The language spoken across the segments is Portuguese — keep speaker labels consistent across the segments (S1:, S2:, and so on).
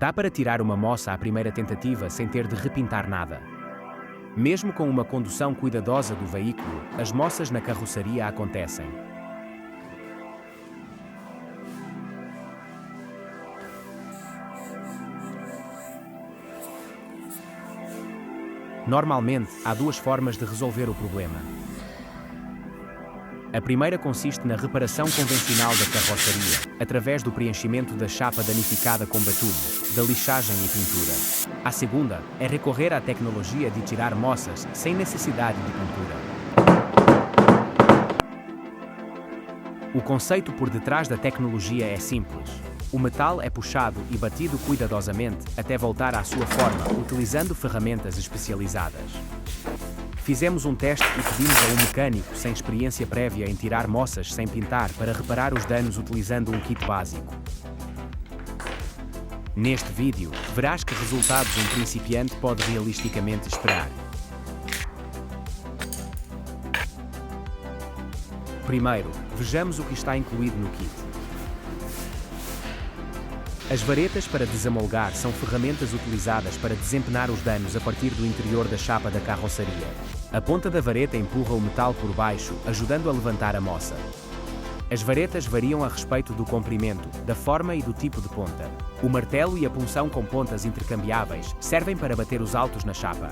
S1: Dá para tirar uma moça à primeira tentativa sem ter de repintar nada. Mesmo com uma condução cuidadosa do veículo, as moças na carroceria acontecem. Normalmente, há duas formas de resolver o problema. A primeira consiste na reparação convencional da carroceria, através do preenchimento da chapa danificada com batume, da lixagem e pintura. A segunda é recorrer à tecnologia de tirar moças sem necessidade de pintura. O conceito por detrás da tecnologia é simples. O metal é puxado e batido cuidadosamente até voltar à sua forma, utilizando ferramentas especializadas. Fizemos um teste e pedimos a um mecânico sem experiência prévia em tirar moças sem pintar para reparar os danos utilizando um kit básico. Neste vídeo, verás que resultados um principiante pode realisticamente esperar. Primeiro, vejamos o que está incluído no kit. As varetas para desamolgar são ferramentas utilizadas para desempenar os danos a partir do interior da chapa da carroceria. A ponta da vareta empurra o metal por baixo, ajudando a levantar a moça. As varetas variam a respeito do comprimento, da forma e do tipo de ponta. O martelo e a punção com pontas intercambiáveis servem para bater os altos na chapa.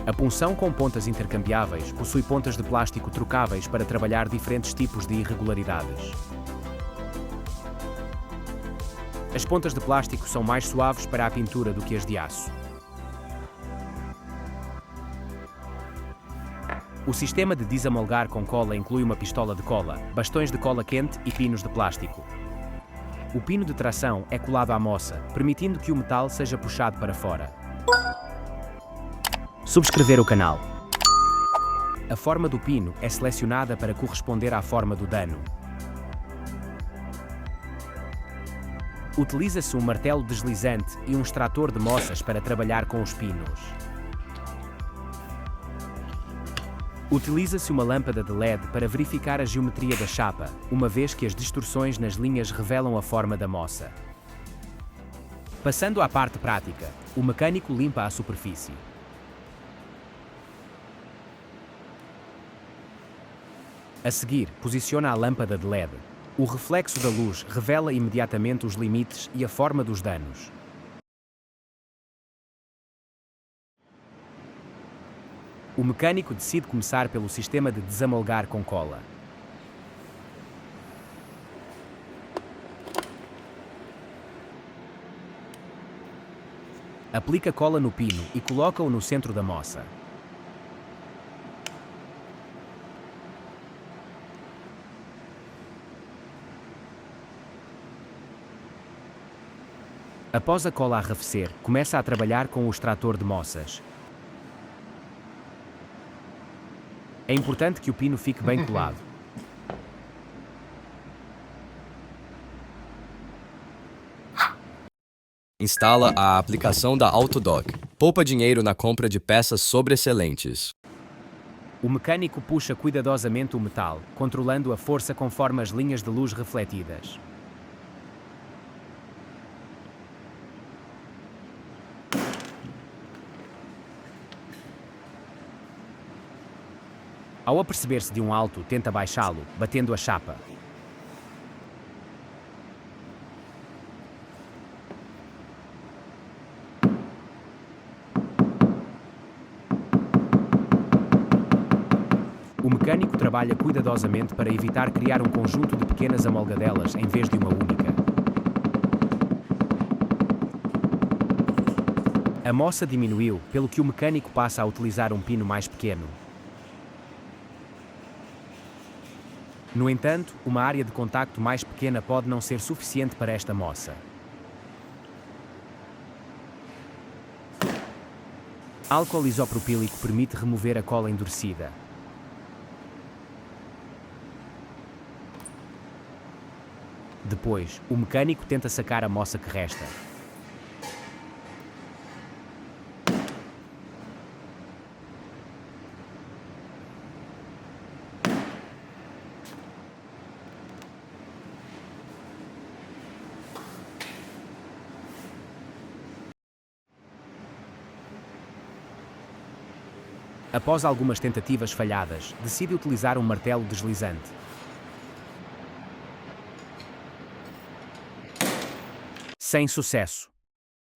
S1: A punção com pontas intercambiáveis possui pontas de plástico trocáveis para trabalhar diferentes tipos de irregularidades. As pontas de plástico são mais suaves para a pintura do que as de aço. O sistema de desamolgar com cola inclui uma pistola de cola, bastões de cola quente e pinos de plástico. O pino de tração é colado à moça, permitindo que o metal seja puxado para fora. Subscrever o canal. A forma do pino é selecionada para corresponder à forma do dano. Utiliza-se um martelo deslizante e um extrator de moças para trabalhar com os pinos. Utiliza-se uma lâmpada de LED para verificar a geometria da chapa, uma vez que as distorções nas linhas revelam a forma da moça. Passando à parte prática, o mecânico limpa a superfície. A seguir, posiciona a lâmpada de LED. O reflexo da luz revela imediatamente os limites e a forma dos danos. O mecânico decide começar pelo sistema de desamolgar com cola. Aplica cola no pino e coloca-o no centro da moça. Após a cola arrefecer, começa a trabalhar com o extrator de moças. É importante que o pino fique bem colado.
S2: Instala a aplicação da Autodoc. Poupa dinheiro na compra de peças sobressalentes.
S1: O mecânico puxa cuidadosamente o metal, controlando a força conforme as linhas de luz refletidas. Ao aperceber-se de um alto, tenta baixá-lo, batendo a chapa. O mecânico trabalha cuidadosamente para evitar criar um conjunto de pequenas amolgadelas em vez de uma única. A moça diminuiu, pelo que o mecânico passa a utilizar um pino mais pequeno. No entanto, uma área de contacto mais pequena pode não ser suficiente para esta moça. Álcool isopropílico permite remover a cola endurecida. Depois, o mecânico tenta sacar a moça que resta. Após algumas tentativas falhadas, decide utilizar um martelo deslizante. Sem sucesso.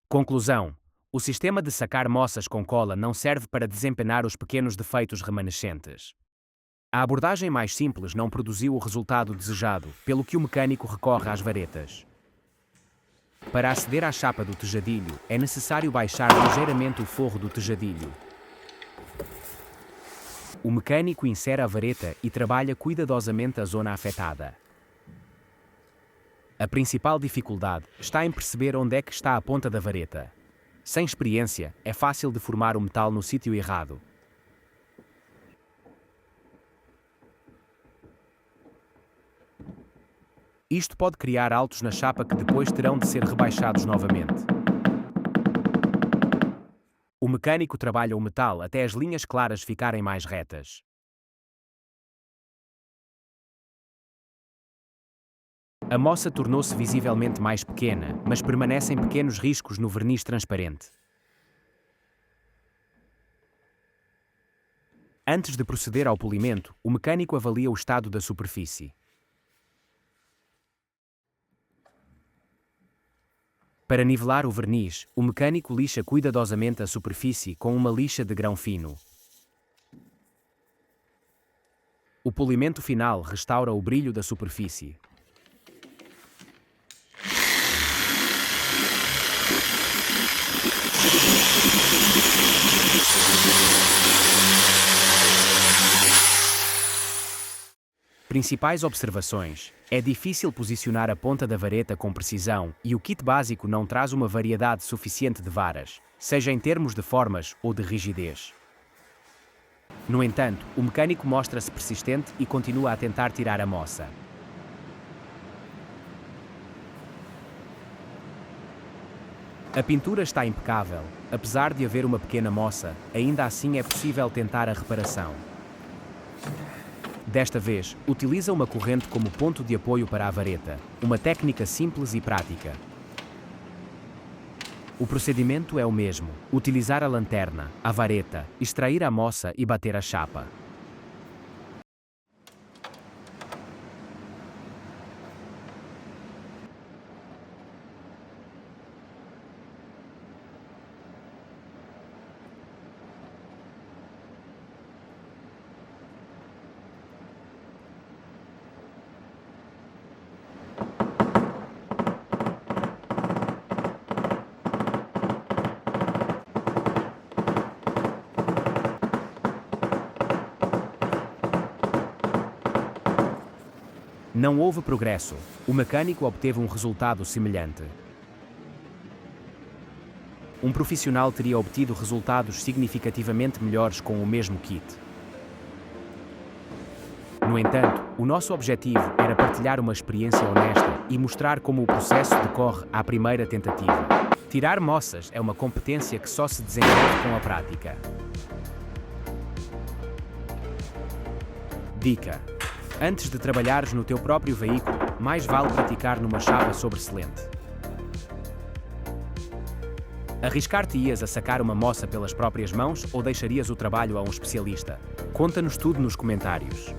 S1: Conclusão: o sistema de sacar moças com cola não serve para desempenar os pequenos defeitos remanescentes. A abordagem mais simples não produziu o resultado desejado, pelo que o mecânico recorre às varetas. Para aceder à chapa do tejadilho, é necessário baixar ligeiramente o forro do tejadilho. O mecânico insere a vareta e trabalha cuidadosamente a zona afetada. A principal dificuldade está em perceber onde é que está a ponta da vareta. Sem experiência, é fácil deformar o metal no sítio errado. Isto pode criar altos na chapa que depois terão de ser rebaixados novamente. O mecânico trabalha o metal até as linhas claras ficarem mais retas. A moça tornou-se visivelmente mais pequena, mas permanecem pequenos riscos no verniz transparente. Antes de proceder ao polimento, o mecânico avalia o estado da superfície. Para nivelar o verniz, o mecânico lixa cuidadosamente a superfície com uma lixa de grão fino. O polimento final restaura o brilho da superfície. Principais observações: é difícil posicionar a ponta da vareta com precisão e o kit básico não traz uma variedade suficiente de varas, seja em termos de formas ou de rigidez. No entanto, o mecânico mostra-se persistente e continua a tentar tirar a moça. A pintura está impecável. Apesar de haver uma pequena moça, ainda assim é possível tentar a reparação. Desta vez, utiliza uma corrente como ponto de apoio para a vareta, uma técnica simples e prática. O procedimento é o mesmo: utilizar a lanterna, a vareta, extrair a moça e bater a chapa. Não houve progresso. O mecânico obteve um resultado semelhante. Um profissional teria obtido resultados significativamente melhores com o mesmo kit. No entanto, o nosso objetivo era partilhar uma experiência honesta e mostrar como o processo decorre à primeira tentativa. Tirar moças é uma competência que só se desenvolve com a prática. Dica: antes de trabalhares no teu próprio veículo, mais vale praticar numa chapa sobressalente. Arriscar-te-ias a sacar uma moça pelas próprias mãos ou deixarias o trabalho a um especialista? Conta-nos tudo nos comentários.